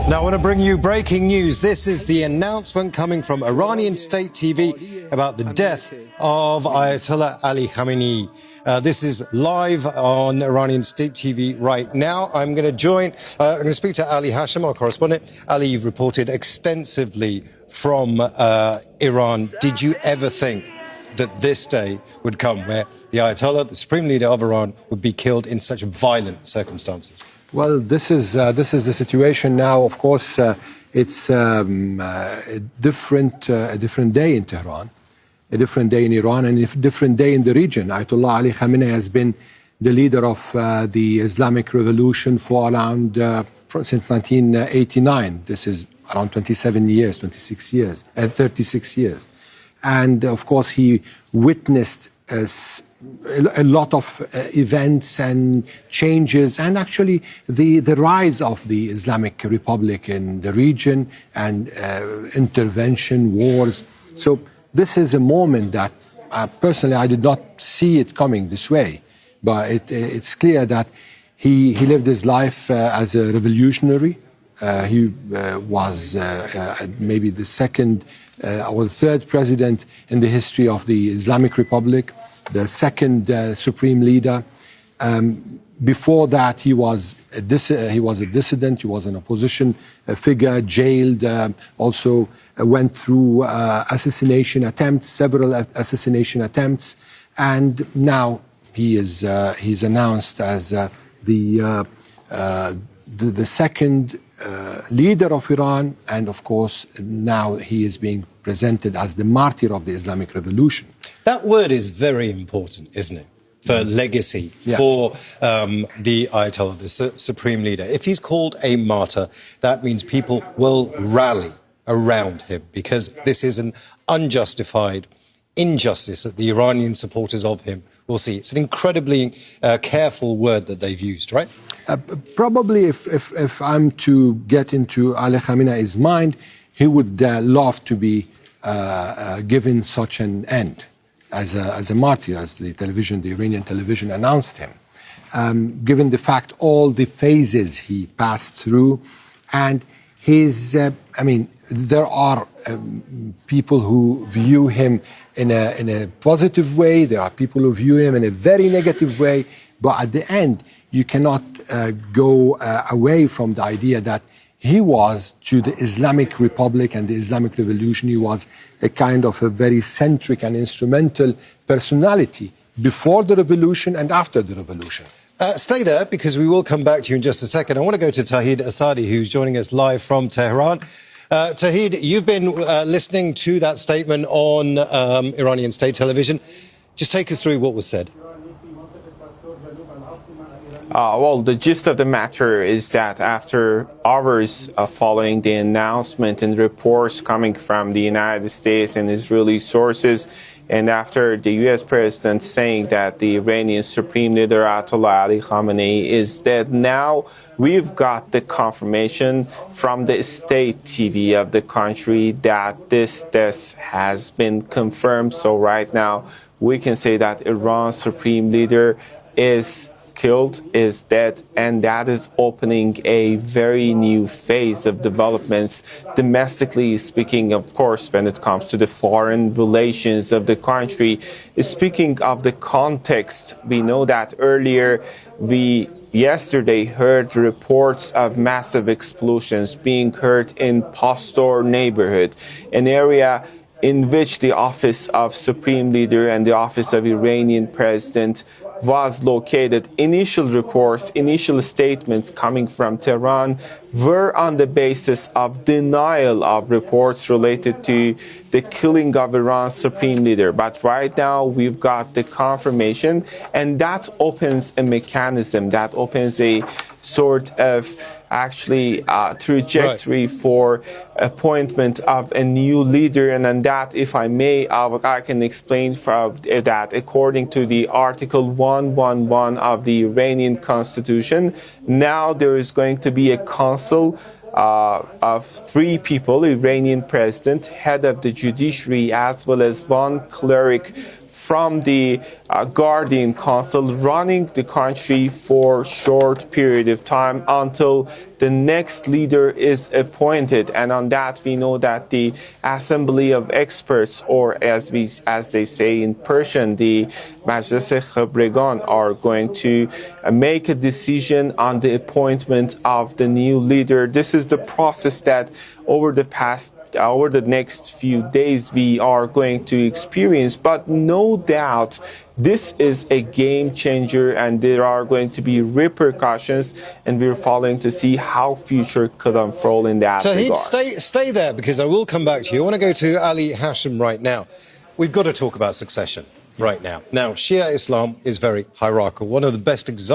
Now I want to bring you breaking news. This is the announcement coming from Iranian state TV about the death of Ayatollah Ali Khamenei. This is live on Iranian state TV right now. I'm going to speak to Ali Hashim, our correspondent. Ali, you've reported extensively from Iran. Did you ever think that this day would come where the Ayatollah, the supreme leader of Iran, would be killed in such violent circumstances? Well, this is the situation now. Of course, it's a different day in Tehran, a different day in Iran, and a different day in the region. Ayatollah Ali Khamenei has been the leader of the Islamic Revolution for around since 1989. This is around 36 years. And of course, he witnessed a lot of events and changes, and actually the rise of the Islamic Republic in the region and intervention, wars. So this is a moment that personally I did not see it coming this way, but it's clear that he lived his life as a revolutionary. He was maybe the second or the third president in the history of the Islamic Republic, the second supreme leader. Before that, he was a dissident. He was an opposition figure, jailed. Also went through several assassination attempts, and now he's announced as the second leader of Iran, and of course now he is being presented as the martyr of the Islamic Revolution. That word is very important, isn't it? For legacy, for the Ayatollah, the supreme leader. If he's called a martyr, that means people will rally around him, because this is an unjustified injustice that the Iranian supporters of him will see. It's an incredibly careful word that they've used, right? Probably if I'm to get into Ali Khamenei's mind, he would love to be given such an end as a martyr, as the Iranian television announced him. Given the fact all the phases he passed through, and there are people who view him in a positive way. There are people who view him in a very negative way. But at the end, you cannot go away from the idea that he was, to the Islamic Republic and the Islamic Revolution, he was a kind of a very centric and instrumental personality before the revolution and after the revolution. Stay there, because we will come back to you in just a second. I want to go to Tawhid Asadi, who's joining us live from Tehran. Tawhid, you've been listening to that statement on Iranian state television. Just take us through what was said. Well, the gist of the matter is that after hours following the announcement and reports coming from the United States and Israeli sources, and after the U.S. president saying that the Iranian supreme leader Ayatollah Ali Khamenei is dead, now we've got the confirmation from the state TV of the country that this death has been confirmed. So right now we can say that Iran's supreme leader is killed, is dead, and that is opening a very new phase of developments, domestically speaking, of course, when it comes to the foreign relations of the country. Speaking of the context, we know that earlier we yesterday heard reports of massive explosions being heard in Pastor neighborhood, an area in which the office of Supreme Leader and the office of Iranian President was located. Initial reports, initial statements coming from Tehran were on the basis of denial of reports related to the killing of Iran's supreme leader. But right now we've got the confirmation, and that opens a mechanism, that opens a sort of trajectory for appointment of a new leader. And then that, if I may, I can explain that according to the Article 111 of the Iranian Constitution, now there is going to be a council of 3 people: Iranian president, head of the judiciary, as well as 1 cleric from the Guardian Council, running the country for a short period of time until the next leader is appointed. And on that, we know that the Assembly of Experts, or as they say in Persian, the Majlis Khabregan, are going to make a decision on the appointment of the new leader. This is the process that over the next few days we are going to experience, but no doubt this is a game changer and there are going to be repercussions, and we're following to see how future could unfold in that regard. Stay there, because I will come back to you. I want to go to Ali Hashim right now. We've got to talk about succession right now. Now, Shia Islam is very hierarchical. One of the best examples